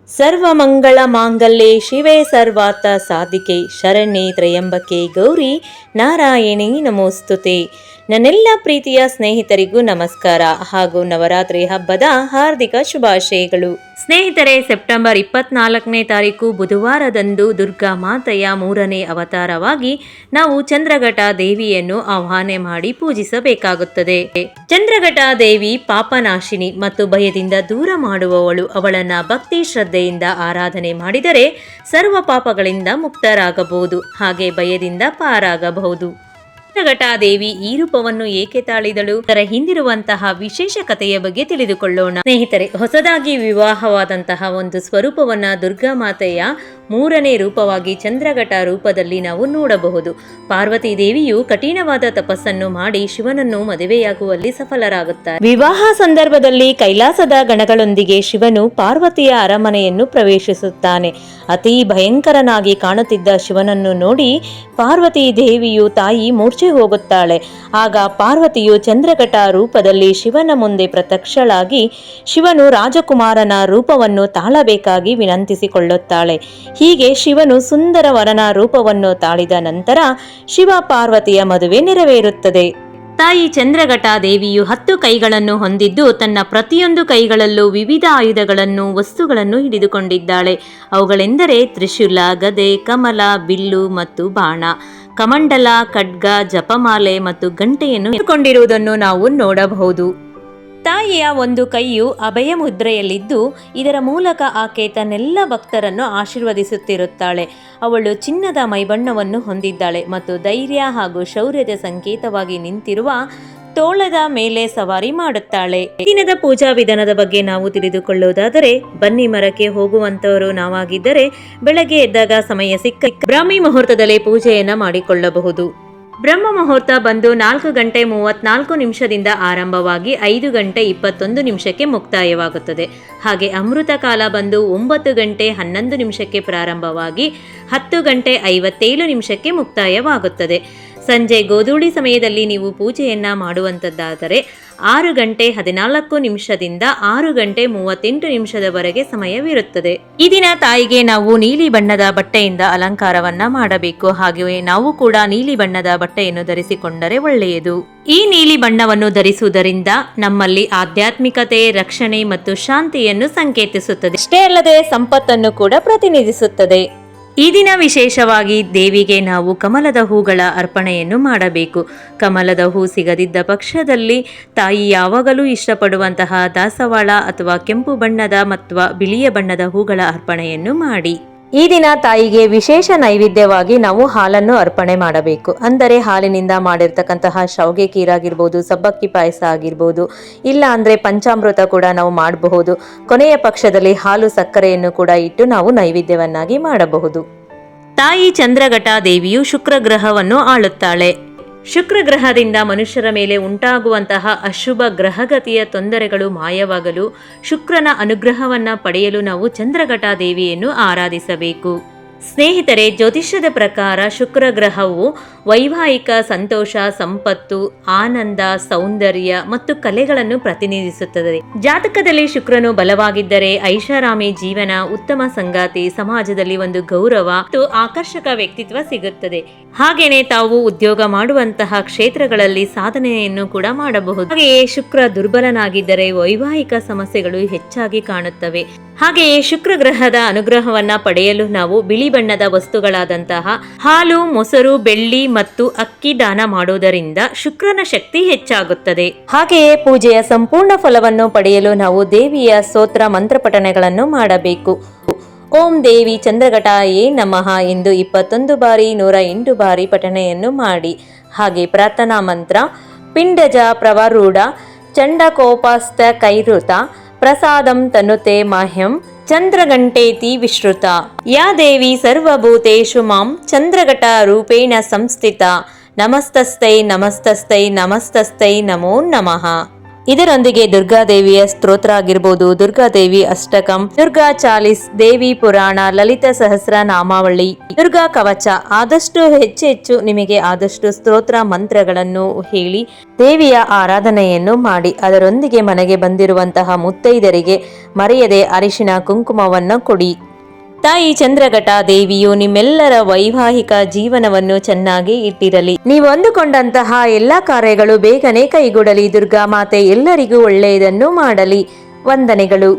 ಸರ್ವಮಂಗಳ ಮಾಂಗಲ್ಯೆ ಶಿವೆ ಸರ್ವಾರ್ಥ ಸಾಧಿಕೆ ಶರಣ್ಯೆ ತ್ರಯಂಬಕೆ ಗೌರಿ ನಾರಾಯಣಿ ನಮೋಸ್ತುತೆ. ನನ್ನೆಲ್ಲ ಪ್ರೀತಿಯ ಸ್ನೇಹಿತರಿಗೂ ನಮಸ್ಕಾರ ಹಾಗೂ ನವರಾತ್ರಿ ಹಬ್ಬದ ಹಾರ್ದಿಕ ಶುಭಾಶಯಗಳು. ಸ್ನೇಹಿತರೆ, ಸೆಪ್ಟೆಂಬರ್ 24ನೇ ತಾರೀಕು ಬುಧವಾರದಂದು ದುರ್ಗಾ ಮಾತೆಯ 3ನೇ ಅವತಾರವಾಗಿ ನಾವು ಚಂದ್ರಘಟ ದೇವಿಯನ್ನು ಆವಾಹನೆ ಮಾಡಿ ಪೂಜಿಸಬೇಕಾಗುತ್ತದೆ. ಚಂದ್ರಘಟ ದೇವಿ ಪಾಪನಾಶಿನಿ ಮತ್ತು ಭಯದಿಂದ ದೂರ ಮಾಡುವವಳು. ಅವಳನ್ನ ಭಕ್ತಿ ಶ್ರದ್ಧೆಯಿಂದ ಆರಾಧನೆ ಮಾಡಿದರೆ ಸರ್ವ ಪಾಪಗಳಿಂದ ಮುಕ್ತರಾಗಬಹುದು, ಹಾಗೆ ಭಯದಿಂದ ಪಾರಾಗಬಹುದು. ಚಂದ್ರಘಟ ದೇವಿ ಈ ರೂಪವನ್ನು ಏಕೆ ತಾಳಿದಳು, ಅದರ ಹಿಂದಿರುವಂತಹ ವಿಶೇಷ ಕಥೆಯ ಬಗ್ಗೆ ತಿಳಿದುಕೊಳ್ಳೋಣ. ಸ್ನೇಹಿತರೆ, ಹೊಸದಾಗಿ ವಿವಾಹವಾದಂತಹ ಒಂದು ಸ್ವರೂಪವನ್ನ ದುರ್ಗಾ ಮಾತೆಯ 3ನೇ ರೂಪವಾಗಿ ಚಂದ್ರಘಟ ರೂಪದಲ್ಲಿ ನಾವು ನೋಡಬಹುದು. ಪಾರ್ವತಿ ದೇವಿಯು ಕಠಿಣವಾದ ತಪಸ್ಸನ್ನು ಮಾಡಿ ಶಿವನನ್ನು ಮದುವೆಯಾಗುವಲ್ಲಿ ಸಫಲರಾಗುತ್ತಾರೆ. ವಿವಾಹ ಸಂದರ್ಭದಲ್ಲಿ ಕೈಲಾಸದ ಗಣಗಳೊಂದಿಗೆ ಶಿವನು ಪಾರ್ವತಿಯ ಅರಮನೆಯನ್ನು ಪ್ರವೇಶಿಸುತ್ತಾನೆ. ಅತಿ ಭಯಂಕರನಾಗಿ ಕಾಣುತ್ತಿದ್ದ ಶಿವನನ್ನು ನೋಡಿ ಪಾರ್ವತಿ ದೇವಿಯು ತಾಯಿ ಮೂರ್ಛೆ ಹೋಗುತ್ತಾಳೆ. ಆಗ ಪಾರ್ವತಿಯು ಚಂದ್ರಘಟ ರೂಪದಲ್ಲಿ ಶಿವನ ಮುಂದೆ ಪ್ರತ್ಯಕ್ಷಳಾಗಿ ಶಿವನು ರಾಜಕುಮಾರನ ರೂಪವನ್ನು ತಾಳಬೇಕಾಗಿ ವಿನಂತಿಸಿಕೊಳ್ಳುತ್ತಾಳೆ. ಹೀಗೆ ಶಿವನು ಸುಂದರ ವರನ ರೂಪವನ್ನು ತಾಳಿದ ನಂತರ ಶಿವ ಪಾರ್ವತಿಯ ಮದುವೆ ನೆರವೇರುತ್ತದೆ. ತಾಯಿ ಚಂದ್ರಘಟ ದೇವಿಯು 10 ಕೈಗಳನ್ನು ಹೊಂದಿದ್ದು ತನ್ನ ಪ್ರತಿಯೊಂದು ಕೈಗಳಲ್ಲೂ ವಿವಿಧ ಆಯುಧಗಳನ್ನು ವಸ್ತುಗಳನ್ನು ಹಿಡಿದುಕೊಂಡಿದ್ದಾಳೆ. ಅವುಗಳೆಂದರೆ ತ್ರಿಶೂಲ, ಗದೆ, ಕಮಲ, ಬಿಲ್ಲು ಮತ್ತು ಬಾಣ, ಕಮಂಡಲ, ಖಡ್ಗ, ಜಪಮಾಲೆ ಮತ್ತು ಗಂಟೆಯನ್ನು ಹಿಡಿದುಕೊಂಡಿರುವುದನ್ನು ನಾವು ನೋಡಬಹುದು. ತಾಯಿಯ ಒಂದು ಕೈಯು ಅಭಯ ಮುದ್ರೆಯಲ್ಲಿದ್ದು ಇದರ ಮೂಲಕ ಆಕೆ ತನ್ನೆಲ್ಲ ಭಕ್ತರನ್ನು ಆಶೀರ್ವದಿಸುತ್ತಿರುತ್ತಾಳೆ. ಅವಳು ಚಿನ್ನದ ಮೈಬಣ್ಣವನ್ನು ಹೊಂದಿದ್ದಾಳೆ ಮತ್ತು ಧೈರ್ಯ ಹಾಗೂ ಶೌರ್ಯದ ಸಂಕೇತವಾಗಿ ನಿಂತಿರುವ ತೋಳದ ಮೇಲೆ ಸವಾರಿ ಮಾಡುತ್ತಾಳೆ. ದಿನದ ಪೂಜಾ ವಿಧಾನದ ಬಗ್ಗೆ ನಾವು ತಿಳಿದುಕೊಳ್ಳುವುದಾದರೆ, ಬನ್ನಿ ಮರಕ್ಕೆ ಹೋಗುವಂತವರು ನಾವಾಗಿದ್ದರೆ ಬೆಳಗ್ಗೆ ಎದ್ದಾಗ ಸಮಯ ಸಿಕ್ಕ ಬ್ರಾಹ್ಮಿ ಮುಹೂರ್ತದಲ್ಲಿ ಪೂಜೆಯನ್ನ ಮಾಡಿಕೊಳ್ಳಬಹುದು. ಬ್ರಹ್ಮ ಮುಹೂರ್ತ ಬಂದು 4 ಗಂಟೆ 34 ನಿಮಿಷದಿಂದ ಆರಂಭವಾಗಿ 5 ಗಂಟೆ 21 ನಿಮಿಷಕ್ಕೆ ಮುಕ್ತಾಯವಾಗುತ್ತದೆ. ಹಾಗೆ ಅಮೃತ ಕಾಲ ಬಂದು 9 ಗಂಟೆ 11 ನಿಮಿಷಕ್ಕೆ ಪ್ರಾರಂಭವಾಗಿ 10 ಗಂಟೆ 57 ನಿಮಿಷಕ್ಕೆ ಮುಕ್ತಾಯವಾಗುತ್ತದೆ. ಸಂಜೆ ಗೋಧೂಳಿ ಸಮಯದಲ್ಲಿ ನೀವು ಪೂಜೆಯನ್ನ ಮಾಡುವಂಥದ್ದಾದರೆ 6 ಗಂಟೆ 14 ನಿಮಿಷದಿಂದ 6 ಗಂಟೆ 38 ನಿಮಿಷದವರೆಗೆ ಸಮಯವಿರುತ್ತದೆ. ಈ ದಿನ ತಾಯಿಗೆ ನಾವು ನೀಲಿ ಬಣ್ಣದ ಬಟ್ಟೆಯಿಂದ ಅಲಂಕಾರವನ್ನ ಮಾಡಬೇಕು. ಹಾಗೆಯೇ ನಾವು ಕೂಡ ನೀಲಿ ಬಣ್ಣದ ಬಟ್ಟೆಯನ್ನು ಧರಿಸಿಕೊಂಡರೆ ಒಳ್ಳೆಯದು. ಈ ನೀಲಿ ಬಣ್ಣವನ್ನು ಧರಿಸುವುದರಿಂದ ನಮ್ಮಲ್ಲಿ ಆಧ್ಯಾತ್ಮಿಕತೆ, ರಕ್ಷಣೆ ಮತ್ತು ಶಾಂತಿಯನ್ನು ಸಂಕೇತಿಸುತ್ತದೆ. ಅಷ್ಟೇ ಅಲ್ಲದೆ ಸಂಪತ್ತನ್ನು ಕೂಡ ಪ್ರತಿನಿಧಿಸುತ್ತದೆ. ಈ ದಿನ ವಿಶೇಷವಾಗಿ ದೇವಿಗೆ ನಾವು ಕಮಲದ ಹೂಗಳ ಅರ್ಪಣೆಯನ್ನು ಮಾಡಬೇಕು. ಕಮಲದ ಹೂ ಸಿಗದಿದ್ದ ಪಕ್ಷದಲ್ಲಿ ತಾಯಿ ಯಾವಾಗಲೂ ಇಷ್ಟಪಡುವಂತಹ ದಾಸವಾಳ ಅಥವಾ ಕೆಂಪು ಬಣ್ಣದ ಮತ್ತು ಬಿಳಿಯ ಬಣ್ಣದ ಹೂಗಳ ಅರ್ಪಣೆಯನ್ನು ಮಾಡಿ. ಈ ದಿನ ತಾಯಿಗೆ ವಿಶೇಷ ನೈವೇದ್ಯವಾಗಿ ನಾವು ಹಾಲನ್ನು ಅರ್ಪಣೆ ಮಾಡಬೇಕು. ಅಂದರೆ ಹಾಲಿನಿಂದ ಮಾಡಿರ್ತಕ್ಕಂತಹ ಶಾವಿಗೆ ಖೀರಾಗಿರ್ಬೋದು, ಸಬ್ಬಕ್ಕಿ ಪಾಯಸ ಆಗಿರ್ಬೋದು, ಇಲ್ಲ ಅಂದರೆ ಪಂಚಾಮೃತ ಕೂಡ ನಾವು ಮಾಡಬಹುದು. ಕೊನೆಯ ಪಕ್ಷದಲ್ಲಿ ಹಾಲು ಸಕ್ಕರೆಯನ್ನು ಕೂಡ ಇಟ್ಟು ನಾವು ನೈವೇದ್ಯವನ್ನಾಗಿ ಮಾಡಬಹುದು. ತಾಯಿ ಚಂದ್ರಘಟ ದೇವಿಯು ಶುಕ್ರ ಗ್ರಹವನ್ನು ಆಳುತ್ತಾಳೆ. ಶುಕ್ರ ಗ್ರಹದಿಂದ ಮನುಷ್ಯರ ಮೇಲೆ ಉಂಟಾಗುವಂತಹ ಅಶುಭ ಗ್ರಹಗತಿಯ ತೊಂದರೆಗಳು ಮಾಯವಾಗಲು, ಶುಕ್ರನ ಅನುಗ್ರಹವನ್ನ ಪಡೆಯಲು ನಾವು ಚಂದ್ರಘಟ ದೇವಿಯನ್ನು ಆರಾಧಿಸಬೇಕು. ಸ್ನೇಹಿತರೆ, ಜ್ಯೋತಿಷ್ಯದ ಪ್ರಕಾರ ಶುಕ್ರ ಗ್ರಹವು ವೈವಾಹಿಕ ಸಂತೋಷ, ಸಂಪತ್ತು, ಆನಂದ, ಸೌಂದರ್ಯ ಮತ್ತು ಕಲೆಗಳನ್ನು ಪ್ರತಿನಿಧಿಸುತ್ತದೆ. ಜಾತಕದಲ್ಲಿ ಶುಕ್ರನು ಬಲವಾಗಿದ್ದರೆ ಐಷಾರಾಮಿ ಜೀವನ, ಉತ್ತಮ ಸಂಗಾತಿ, ಸಮಾಜದಲ್ಲಿ ಒಂದು ಗೌರವ ಮತ್ತು ಆಕರ್ಷಕ ವ್ಯಕ್ತಿತ್ವ ಸಿಗುತ್ತದೆ. ಹಾಗೇನೆ ತಾವು ಉದ್ಯೋಗ ಮಾಡುವಂತಹ ಕ್ಷೇತ್ರಗಳಲ್ಲಿ ಸಾಧನೆಯನ್ನು ಕೂಡ ಮಾಡಬಹುದು. ಹಾಗೆಯೇ ಶುಕ್ರ ದುರ್ಬಲನಾಗಿದ್ದರೆ ವೈವಾಹಿಕ ಸಮಸ್ಯೆಗಳು ಹೆಚ್ಚಾಗಿ ಕಾಣುತ್ತವೆ. ಹಾಗೆಯೇ ಶುಕ್ರ ಗ್ರಹದ ಅನುಗ್ರಹವನ್ನ ಪಡೆಯಲು ನಾವು ಬಿಳಿ ಬಣ್ಣದ ವಸ್ತುಗಳಾದಂತಹ ಹಾಲು, ಮೊಸರು, ಬೆಳ್ಳಿ ಮತ್ತು ಅಕ್ಕಿ ದಾನ ಮಾಡುವುದರಿಂದ ಶುಕ್ರನ ಶಕ್ತಿ ಹೆಚ್ಚಾಗುತ್ತದೆ. ಹಾಗೆಯೇ ಪೂಜೆಯ ಸಂಪೂರ್ಣ ಫಲವನ್ನು ಪಡೆಯಲು ನಾವು ದೇವಿಯ ಸ್ತೋತ್ರ ಮಂತ್ರ ಪಠಣೆಗಳನ್ನು ಮಾಡಬೇಕು. ಓಂ ದೇವಿ ಚಂದ್ರಘಟಾಯೇ ನಮಃ ಎಂದು 21 ಬಾರಿ 108 ಬಾರಿ ಪಠಣೆಯನ್ನು ಮಾಡಿ. ಹಾಗೆ ಪ್ರಾರ್ಥನಾ ಮಂತ್ರ: ಪಿಂಡಜ ಪ್ರವರೂಢ ಚಂಡಕೋಪಸ್ಥ ಕೈಋತ ಪ್ರಸಾದಂ ತನುತೆ ಮಹ್ಯಂ ಚಂದ್ರಘಂಟೇತಿ ವಿಶ್ರುತ ಯಾ ದೇವಿ ಸರ್ವಭೂತೇಷು ಮಾಂ ಚಂದ್ರಘಟ ರೂಪೇಣ ಸಂಸ್ಥಿತ ನಮಸ್ತಸ್ತೈ ನಮಸ್ತಸ್ತೈ ನಮಸ್ತಸ್ತೈ ನಮೋ ನಮಃ. ಇದರೊಂದಿಗೆ ದುರ್ಗಾದೇವಿಯ ಸ್ತೋತ್ರ ಆಗಿರ್ಬೋದು, ದುರ್ಗಾದೇವಿ ಅಷ್ಟಕಂ, ದುರ್ಗಾ ಚಾಲಿಸ್, ದೇವಿ ಪುರಾಣ, ಲಲಿತ ಸಹಸ್ರ ನಾಮಾವಳಿ, ದುರ್ಗಾ ಕವಚ, ಆದಷ್ಟು ಹೆಚ್ಚು ನಿಮಗೆ ಆದಷ್ಟು ಸ್ತೋತ್ರ ಮಂತ್ರಗಳನ್ನು ಹೇಳಿ ದೇವಿಯ ಆರಾಧನೆಯನ್ನು ಮಾಡಿ ಅದರೊಂದಿಗೆ ಮನೆಗೆ ಬಂದಿರುವಂತಹ ಮುತ್ತೈದರಿಗೆ ಮರೆಯದೆ ಅರಿಶಿನ ಕುಂಕುಮವನ್ನು ಕೊಡಿ. ತಾಯಿ ಚಂದ್ರಘಟ ದೇವಿಯು ನಿಮ್ಮೆಲ್ಲರ ವೈವಾಹಿಕ ಜೀವನವನ್ನು ಚೆನ್ನಾಗಿ ಇಟ್ಟಿರಲಿ. ನೀವು ಅಂದುಕೊಂಡಂತಹ ಎಲ್ಲ ಕಾರ್ಯಗಳು ಬೇಗನೆ ಕೈಗೂಡಲಿ. ದುರ್ಗಾ ಮಾತೆ ಎಲ್ಲರಿಗೂ ಒಳ್ಳೆಯದನ್ನು ಮಾಡಲಿ. ವಂದನೆಗಳು.